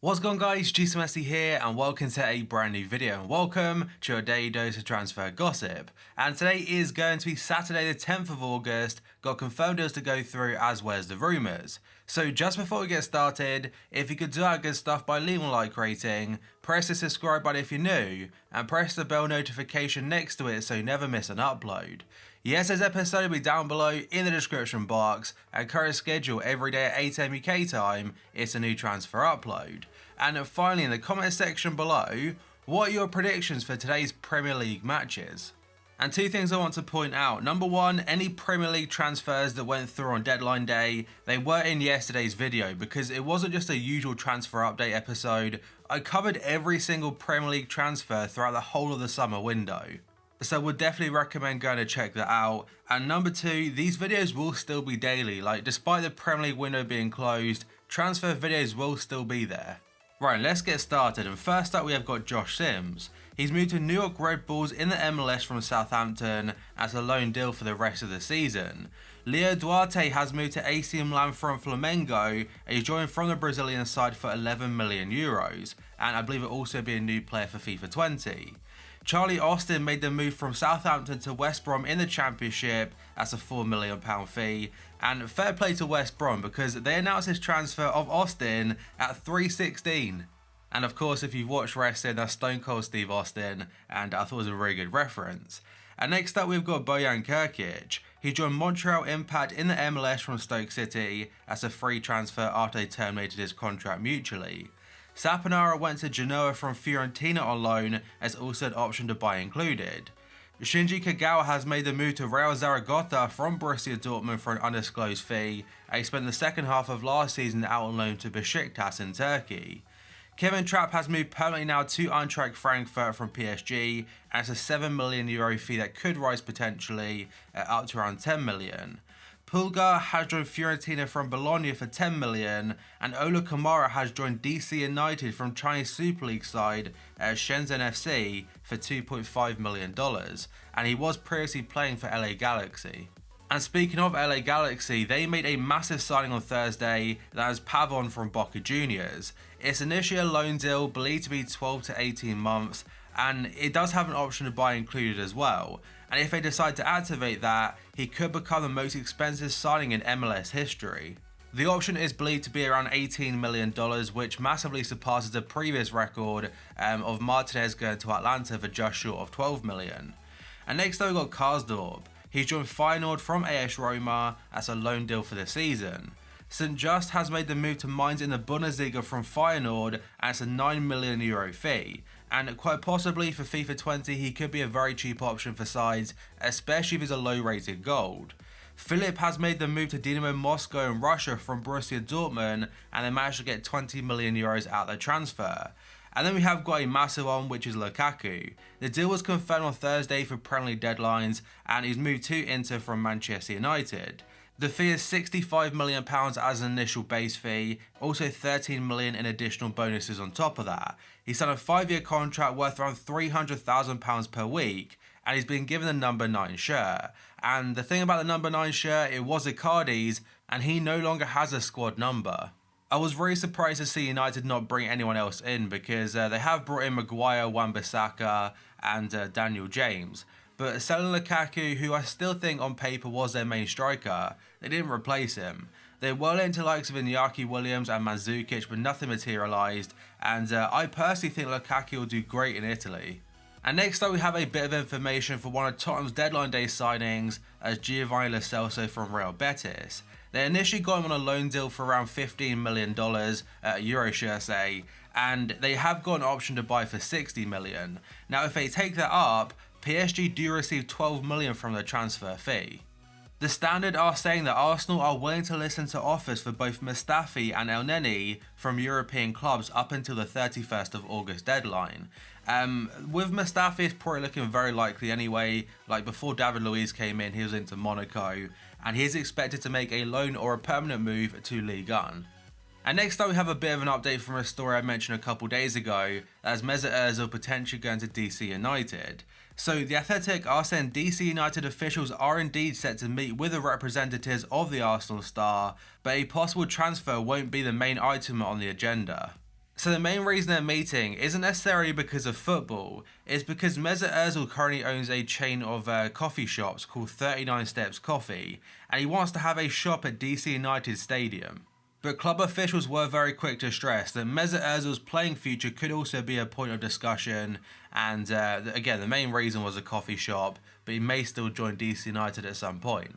What's going on, guys? GCMSC here and welcome to a brand new video and welcome to your daily dose of transfer gossip. And today is going to be Saturday the 10th of August, got confirmed deals to go through as well as the rumours. So just before we get started, if you could do that good stuff by leaving a like rating, press the subscribe button if you're new, and press the bell notification next to it so you never miss an upload. Yesterday's episode will be down below in the description box, and current schedule every day at 8 AM UK time, it's a new transfer upload. And finally, in the comment section below, what are your predictions for today's Premier League matches? And two things I want to point out. Number one, any Premier League transfers that went through on deadline day, they were in yesterday's video because it wasn't just a usual transfer update episode. I covered every single Premier League transfer throughout the whole of the summer window. So would definitely recommend going to check that out. And number two, these videos will still be daily. Like, despite the Premier League window being closed, transfer videos will still be there. Right, let's get started. And first up, we have got Josh Sims. He's moved to New York Red Bulls in the MLS from Southampton as a loan deal for the rest of the season. Leo Duarte has moved to AC Milan from Flamengo, and he's joined from the Brazilian side for 11 million euros. And I believe it will also be a new player for FIFA 20. Charlie Austin made the move from Southampton to West Brom in the Championship. That's a £4 million fee. And fair play to West Brom because they announced his transfer of Austin at 316. And of course, if you've watched wrestling, that's Stone Cold Steve Austin, and I thought it was a very good reference. And next up, we've got Bojan Krkić. He joined Montreal Impact in the MLS from Stoke City as a free transfer after they terminated his contract mutually. Saponara went to Genoa from Fiorentina on loan, as also an option to buy included. Shinji Kagawa has made the move to Real Zaragoza from Borussia Dortmund for an undisclosed fee, and he spent the second half of last season out on loan to Besiktas in Turkey. Kevin Trapp has moved permanently now to Eintracht Frankfurt from PSG, and it's a €7 million fee that could rise potentially up to around 10 million. Pulgar has joined Fiorentina from Bologna for 10 million, and Ola Kamara has joined DC United from Chinese Super League side Shenzhen FC for $2.5 million, and he was previously playing for LA Galaxy. And speaking of LA Galaxy, they made a massive signing on Thursday, that is Pavon from Boca Juniors. It's initially a loan deal, believed to be 12 to 18 months, and it does have an option to buy included as well. And if they decide to activate that, he could become the most expensive signing in MLS history. The option is believed to be around $18 million, which massively surpasses the previous record of Martinez going to Atlanta for just short of 12 million. And next up, we've got Karsdorp. He's joined Feyenoord from AS Roma as a loan deal for the season. St. Just has made the move to Mainz in the Bundesliga from Feyenoord, and it's a €9 million fee. And quite possibly for FIFA 20, he could be a very cheap option for sides, especially if he's a low rated gold. Philip has made the move to Dynamo Moscow in Russia from Borussia Dortmund, and they managed to get €20 million out of their transfer. And then we have got a massive one, which is Lukaku. The deal was confirmed on Thursday for Premier League deadlines, and he's moved to Inter from Manchester United. The fee is £65 million as an initial base fee, also £13 million in additional bonuses on top of that. He signed a 5-year contract worth around £300,000 per week, and he's been given the number 9 shirt. And the thing about the number 9 shirt, it was Icardi's, and he no longer has a squad number. I was very surprised to see United not bring anyone else in because they have brought in Maguire, Wan-Bissaka and Daniel James. But selling Lukaku, who I still think on paper was their main striker, they didn't replace him. They were into likes of Iñaki Williams and Mandzukic, but nothing materialised, and I personally think Lukaku will do great in Italy. And next up, we have a bit of information for one of Tottenham's deadline day signings as Giovanni Lo Celso from Real Betis. They initially got him on a loan deal for around $15 million, euro should I say, and they have got an option to buy for 60 million. Now if they take that up, PSG do receive 12 million from the transfer fee. The Standard are saying that Arsenal are willing to listen to offers for both Mustafi and El Neni from European clubs up until the 31st of August deadline. With Mustafi, it's probably looking very likely anyway. Like before David Luiz came in, he was into Monaco, and he is expected to make a loan or a permanent move to Ligue 1. And next up, we have a bit of an update from a story I mentioned a couple days ago, as Mesut Ozil potentially going to DC United. So The Athletic are saying DC United officials are indeed set to meet with the representatives of the Arsenal star, but a possible transfer won't be the main item on the agenda. So the main reason they're meeting isn't necessarily because of football, it's because Mesut Ozil currently owns a chain of coffee shops called 39 Steps Coffee, and he wants to have a shop at DC United Stadium. But club officials were very quick to stress that Mesut Ozil's playing future could also be a point of discussion, and again, the main reason was a coffee shop, but he may still join DC United at some point.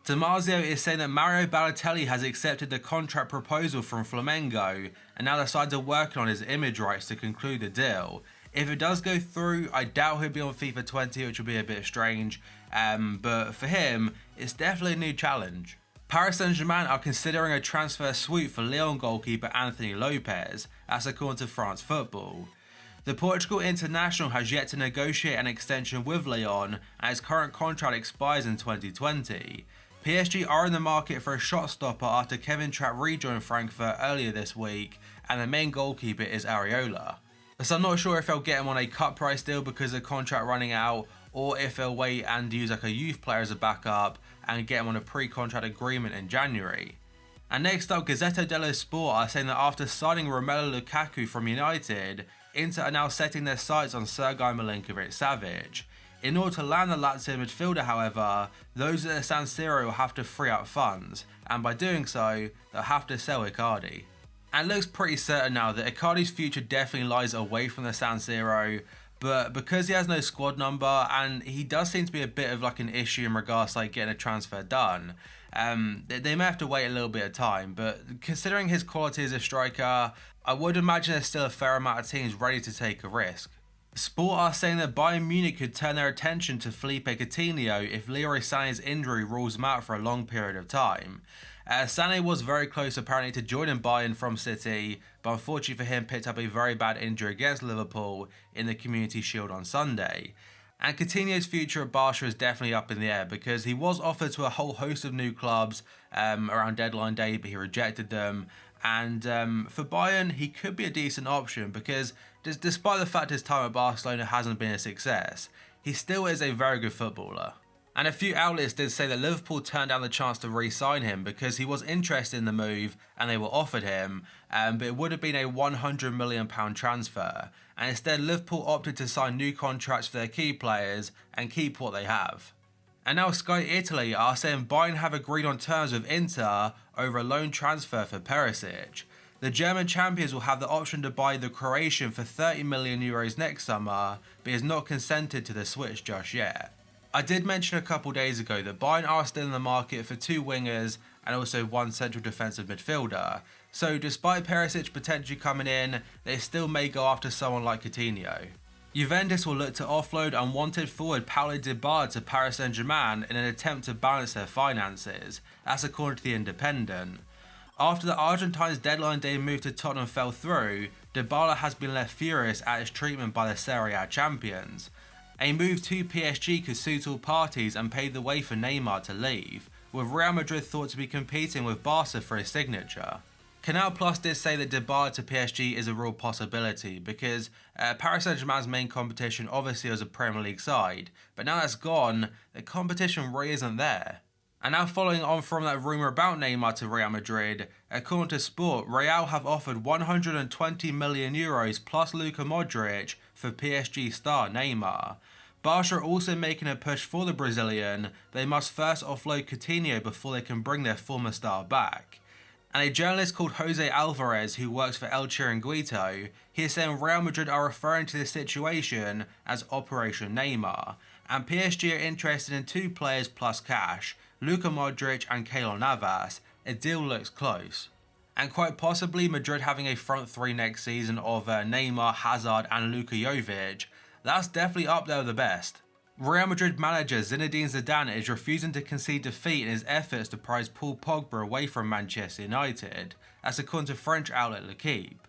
Damasio is saying that Mario Balotelli has accepted the contract proposal from Flamengo, and now the sides are working on his image rights to conclude the deal. If it does go through, I doubt he'll be on FIFA 20, which will be a bit strange, but for him, it's definitely a new challenge. Paris Saint-Germain are considering a transfer swoop for Lyon goalkeeper Anthony Lopez, that's according to France Football. The Portugal international has yet to negotiate an extension with Lyon, and his current contract expires in 2020. PSG are in the market for a shot stopper after Kevin Trapp rejoined Frankfurt earlier this week, and the main goalkeeper is Areola. So I'm not sure if they'll get him on a cut price deal because of the contract running out, or if they'll wait and use like a youth player as a backup and get him on a pre-contract agreement in January. And next up, Gazzetta dello Sport are saying that after signing Romelu Lukaku from United, Inter are now setting their sights on Sergei Milinkovic-Savic. In order to land the Lazio midfielder, however, those at the San Siro will have to free up funds, and by doing so, they'll have to sell Icardi. And it looks pretty certain now that Icardi's future definitely lies away from the San Siro, but because he has no squad number, and he does seem to be a bit of like an issue in regards to like getting a transfer done, they may have to wait a little bit of time, but considering his quality as a striker, I would imagine there's still a fair amount of teams ready to take a risk. Sport are saying that Bayern Munich could turn their attention to Felipe Coutinho if Leroy Sané's injury rules him out for a long period of time. Sané was very close apparently to joining Bayern from City, but unfortunately for him picked up a very bad injury against Liverpool in the Community Shield on Sunday. And Coutinho's future at Barca is definitely up in the air because he was offered to a whole host of new clubs around deadline day, but he rejected them. And for Bayern, he could be a decent option because despite the fact his time at Barcelona hasn't been a success, he still is a very good footballer. And a few outlets did say that Liverpool turned down the chance to re-sign him because he was interested in the move and they were offered him, but it would have been a £100 million transfer. And instead, Liverpool opted to sign new contracts for their key players and keep what they have. And now Sky Italy are saying Bayern have agreed on terms with Inter over a loan transfer for Perisic. The German champions will have the option to buy the Croatian for €30 million next summer, but he has not consented to the switch just yet. I did mention a couple days ago that Bayern are still in the market for two wingers and also one central defensive midfielder, so despite Perisic potentially coming in, they still may go after someone like Coutinho. Juventus will look to offload unwanted forward Paulo Dybala to Paris Saint-Germain in an attempt to balance their finances, that's according to The Independent. After the Argentine's deadline day move to Tottenham fell through, Dybala has been left furious at his treatment by the Serie A champions. A move to PSG could suit all parties and pave the way for Neymar to leave, with Real Madrid thought to be competing with Barca for his signature. Canal Plus did say that Dybala to PSG is a real possibility because Paris Saint-Germain's main competition obviously was a Premier League side, but now that's gone, the competition really isn't there. And now following on from that rumour about Neymar to Real Madrid, according to Sport, Real have offered €120 million plus Luka Modric for PSG star Neymar. Barca are also making a push for the Brazilian, they must first offload Coutinho before they can bring their former star back. And a journalist called Jose Alvarez, who works for El Chiringuito, he is saying Real Madrid are referring to this situation as Operation Neymar, and PSG are interested in two players plus cash, Luka Modric and Keylor Navas. A deal looks close. And quite possibly Madrid having a front three next season of Neymar, Hazard and Luka Jovic, that's definitely up there with the best. Real Madrid manager Zinedine Zidane is refusing to concede defeat in his efforts to prize Paul Pogba away from Manchester United, as according to French outlet L'Equipe.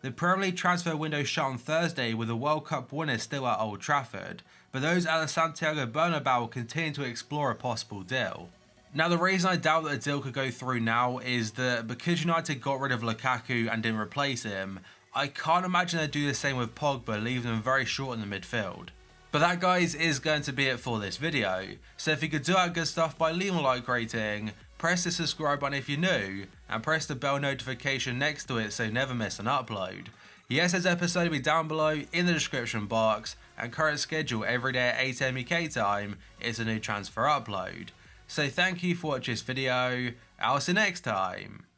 The Premier League transfer window shut on Thursday with the World Cup winners still at Old Trafford, but those at the Santiago Bernabeu will continue to explore a possible deal. Now the reason I doubt that a deal could go through now is that because United got rid of Lukaku and didn't replace him, I can't imagine they'd do the same with Pogba, leaving them very short in the midfield. But that, guys, is going to be it for this video. So if you could do that good stuff by leaving a like rating, press the subscribe button if you're new, and press the bell notification next to it so you never miss an upload. Yesterday's episode will be down below in the description box, and current schedule every day at 8 AM UK time is a new transfer upload. So thank you for watching this video, I'll see you next time.